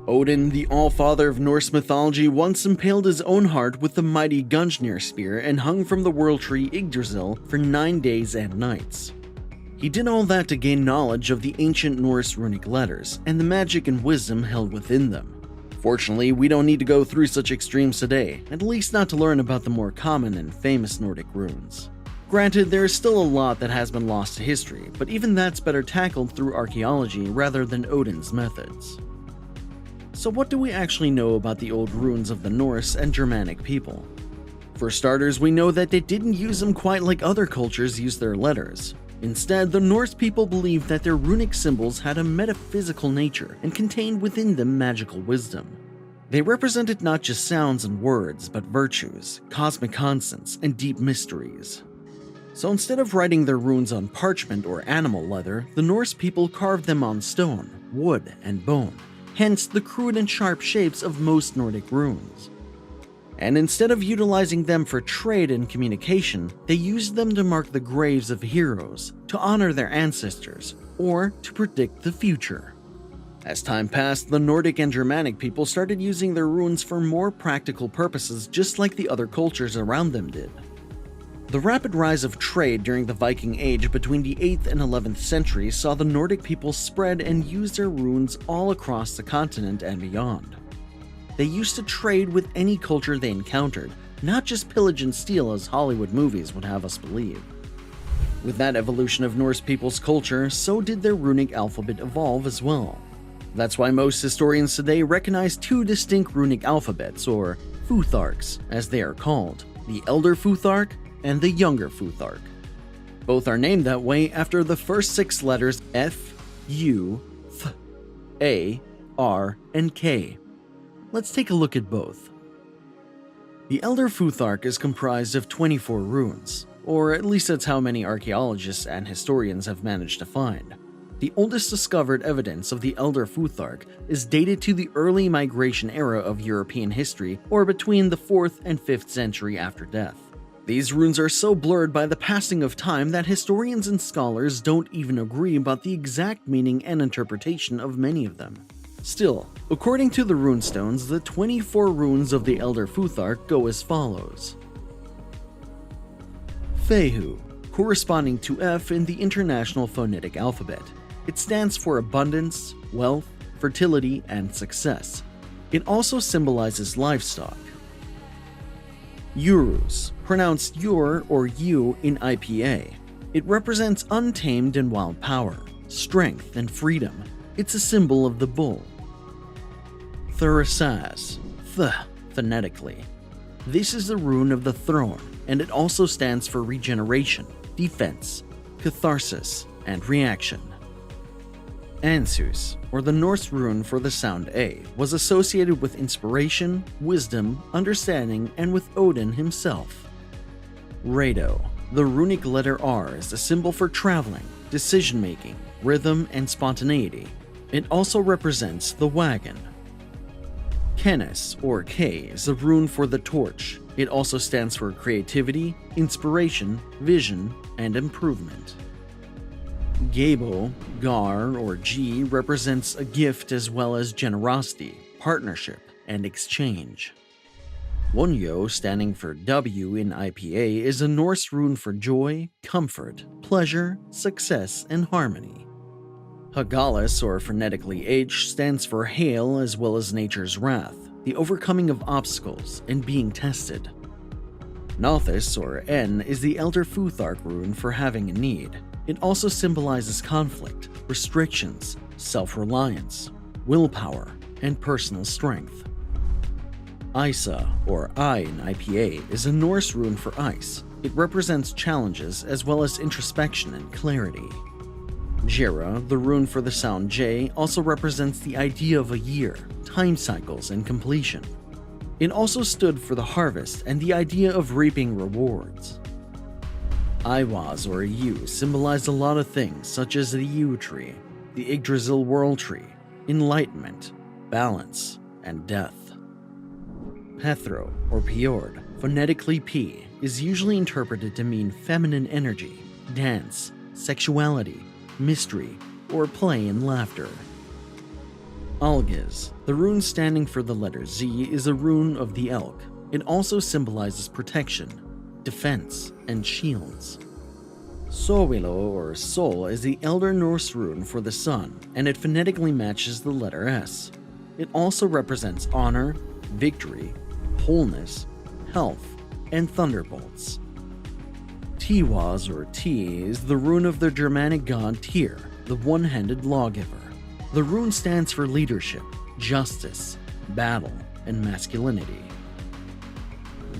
Odin, the All-Father of Norse mythology, once impaled his own heart with the mighty Gungnir spear and hung from the world tree Yggdrasil for 9 days and nights. He did all that to gain knowledge of the ancient Norse runic letters and the magic and wisdom held within them. Fortunately, we don't need to go through such extremes today, at least not to learn about the more common and famous Nordic runes. Granted, there is still a lot that has been lost to history, but even that's better tackled through archaeology rather than Odin's methods. So what do we actually know about the old runes of the Norse and Germanic people? For starters, we know that they didn't use them quite like other cultures use their letters. Instead, the Norse people believed that their runic symbols had a metaphysical nature and contained within them magical wisdom. They represented not just sounds and words, but virtues, cosmic constants, and deep mysteries. So instead of writing their runes on parchment or animal leather, the Norse people carved them on stone, wood, and bone, hence the crude and sharp shapes of most Nordic runes. And instead of utilizing them for trade and communication, they used them to mark the graves of heroes, to honor their ancestors, or to predict the future. As time passed, the Nordic and Germanic people started using their runes for more practical purposes, just like the other cultures around them did. The rapid rise of trade during the Viking Age between the 8th and 11th centuries saw the Nordic people spread and use their runes all across the continent and beyond. They used to trade with any culture they encountered, not just pillage and steal as Hollywood movies would have us believe. With that evolution of Norse people's culture, so did their runic alphabet evolve as well. That's why most historians today recognize two distinct runic alphabets, or Futharks, as they are called, the Elder Futhark and the Younger Futhark. Both are named that way after the first 6 letters F, U, Th, A, R, and K. Let's take a look at both. The Elder Futhark is comprised of 24 runes, or at least that's how many archaeologists and historians have managed to find. The oldest discovered evidence of the Elder Futhark is dated to the early migration era of European history, or between the 4th and 5th century after death. These runes are so blurred by the passing of time that historians and scholars don't even agree about the exact meaning and interpretation of many of them. Still, according to the runestones, the 24 runes of the Elder Futhark go as follows. Fehu, corresponding to F in the International Phonetic Alphabet. It stands for abundance, wealth, fertility, and success. It also symbolizes livestock. Uruz, pronounced Ur or U in IPA. It represents untamed and wild power, strength, and freedom. It's a symbol of the bull. Thurasaz, Th, phonetically. This is the rune of the throne, and it also stands for regeneration, defense, catharsis, and reaction. Ansus, or the Norse rune for the sound A, was associated with inspiration, wisdom, understanding, and with Odin himself. Raido, the runic letter R, is a symbol for traveling, decision-making, rhythm, and spontaneity. It also represents the wagon. Kenes, or K, is a rune for the torch. It also stands for creativity, inspiration, vision, and improvement. Gabo, Gar, or G, represents a gift as well as generosity, partnership, and exchange. Wonyo, standing for W in IPA, is a Norse rune for joy, comfort, pleasure, success, and harmony. Hagalis, or phonetically H, stands for hail as well as nature's wrath, the overcoming of obstacles, and being tested. Nothis, or N, is the Elder Futhark rune for having a need. It also symbolizes conflict, restrictions, self-reliance, willpower, and personal strength. Isa, or I in IPA, is a Norse rune for ice. It represents challenges as well as introspection and clarity. Jera, the rune for the sound J, also represents the idea of a year, time cycles, and completion. It also stood for the harvest and the idea of reaping rewards. Iwaz, or U, symbolized a lot of things such as the yew tree, the Yggdrasil world tree, enlightenment, balance, and death. Pethro, or Fjord, phonetically P, is usually interpreted to mean feminine energy, dance, sexuality, mystery, or play and laughter. Laguz, the rune standing for the letter Z, is a rune of the elk. It also symbolizes protection, defense, and shields. Sowilo, or Sol, is the Elder Norse rune for the sun, and it phonetically matches the letter S. It also represents honor, victory, wholeness, health, and thunderbolts. Tiwaz, or T, is the rune of the Germanic god Tyr, the one-handed lawgiver. The rune stands for leadership, justice, battle, and masculinity.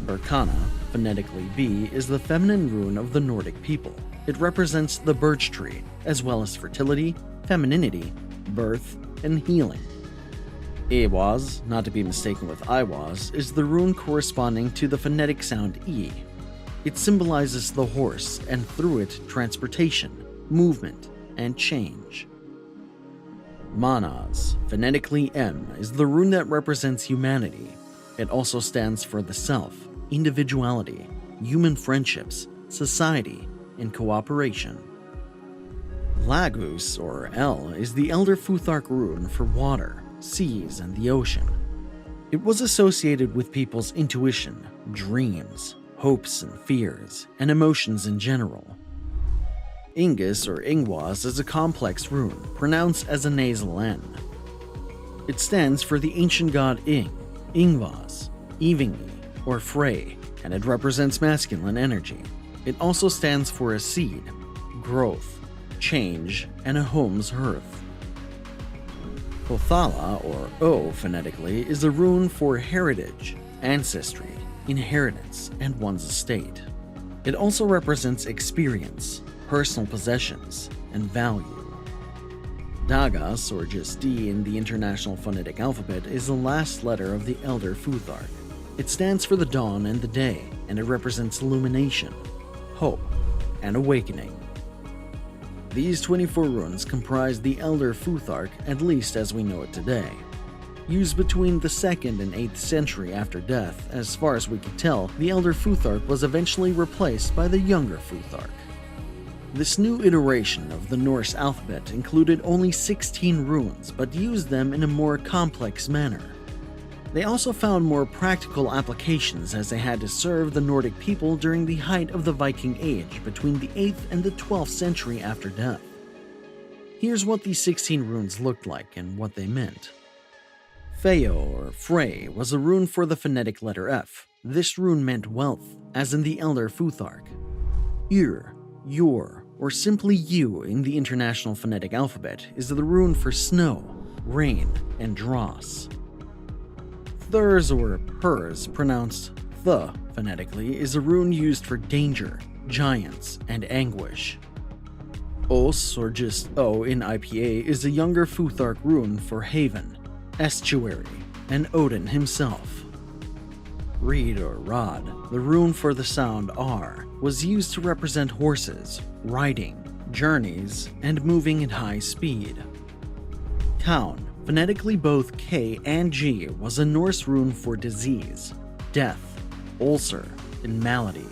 Berkana, phonetically B, is the feminine rune of the Nordic people. It represents the birch tree, as well as fertility, femininity, birth, and healing. Ewaz, not to be mistaken with Iwaz, is the rune corresponding to the phonetic sound E. It symbolizes the horse, and through it, transportation, movement, and change. Manaz, phonetically M, is the rune that represents humanity. It also stands for the self, individuality, human friendships, society, and cooperation. Laguz, or L, is the Elder Futhark rune for water, seas, and the ocean. It was associated with people's intuition, dreams, hopes and fears, and emotions in general. Ingus, or Ingwaz, is a complex rune, pronounced as a nasal N. It stands for the ancient god Ing, Ingvaz, Evingi, or Frey, and it represents masculine energy. It also stands for a seed, growth, change, and a home's hearth. Othala, or O phonetically, is a rune for heritage, ancestry, inheritance, and one's estate. It also represents experience, personal possessions, and value. Dagas, or just D in the International Phonetic Alphabet, is the last letter of the Elder Futhark. It stands for the dawn and the day, and it represents illumination, hope, and awakening. These 24 runes comprise the Elder Futhark, at least as we know it today. Used between the 2nd and 8th century after death, as far as we can tell, the Elder Futhark was eventually replaced by the Younger Futhark. This new iteration of the Norse alphabet included only 16 runes, but used them in a more complex manner. They also found more practical applications as they had to serve the Nordic people during the height of the Viking Age between the 8th and the 12th century after death. Here's what these 16 runes looked like and what they meant. Fehu, or Frey, was a rune for the phonetic letter F. This rune meant wealth, as in the Elder Futhark. Ur, your, or simply you in the International Phonetic Alphabet is the rune for snow, rain, and dross. Thurs, or Purs, pronounced th phonetically, is a rune used for danger, giants, and anguish. Os, or just O in IPA, is a Younger Futhark rune for haven, estuary, and Odin himself. Reed, or Rod, the rune for the sound R, was used to represent horses, riding, journeys, and moving at high speed. Kaun, phonetically both K and G, was a Norse rune for disease, death, ulcer, and malady.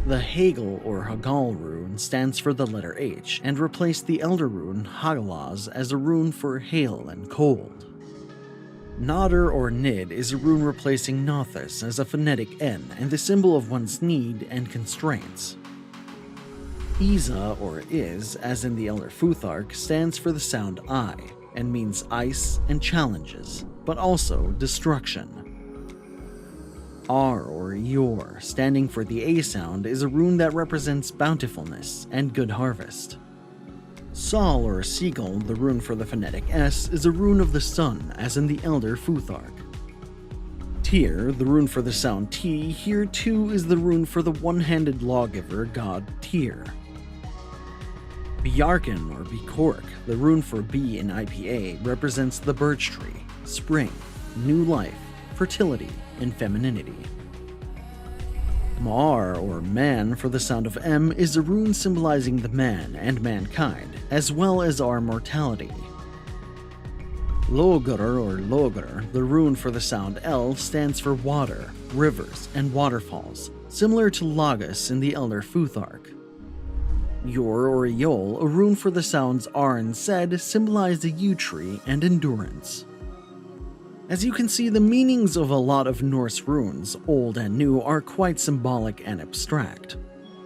The Hagel, or Hagal rune, stands for the letter H and replaced the Elder rune Hagalaz as a rune for hail and cold. Nodder, or Nid, is a rune replacing Nothus as a phonetic N and the symbol of one's need and constraints. Iza, or Is, as in the Elder Futhark, stands for the sound I and means ice and challenges, but also destruction. R, or Yor, standing for the A sound, is a rune that represents bountifulness and good harvest. Sol, or Seagull, the rune for the phonetic S, is a rune of the sun, as in the Elder Futhark. Tyr, the rune for the sound T, here too is the rune for the one-handed lawgiver god Tyr. Bjarken, or Bikork, the rune for B in IPA, represents the birch tree, spring, new life, fertility, and femininity. Mar, or Man, for the sound of M, is a rune symbolizing the man and mankind, as well as our mortality. Logur, or Logur, the rune for the sound L, stands for water, rivers, and waterfalls, similar to Laguz in the Elder Futhark. Yor or Yol, a rune for the sounds R and Z, symbolize the yew tree and endurance. As you can see, the meanings of a lot of Norse runes, old and new, are quite symbolic and abstract.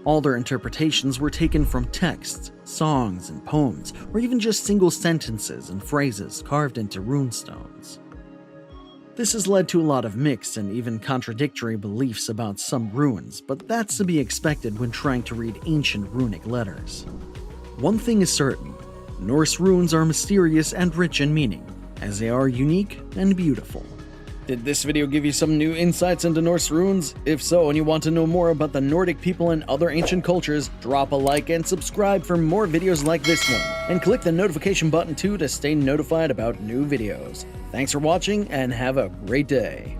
All their interpretations were taken from texts, songs, and poems, or even just single sentences and phrases carved into runestones. This has led to a lot of mixed and even contradictory beliefs about some runes, but that's to be expected when trying to read ancient runic letters. One thing is certain: Norse runes are mysterious and rich in meaning, as they are unique and beautiful. Did this video give you some new insights into Norse runes? If so, and you want to know more about the Nordic people and other ancient cultures, drop a like and subscribe for more videos like this one, and click the notification button too to stay notified about new videos. Thanks for watching and have a great day.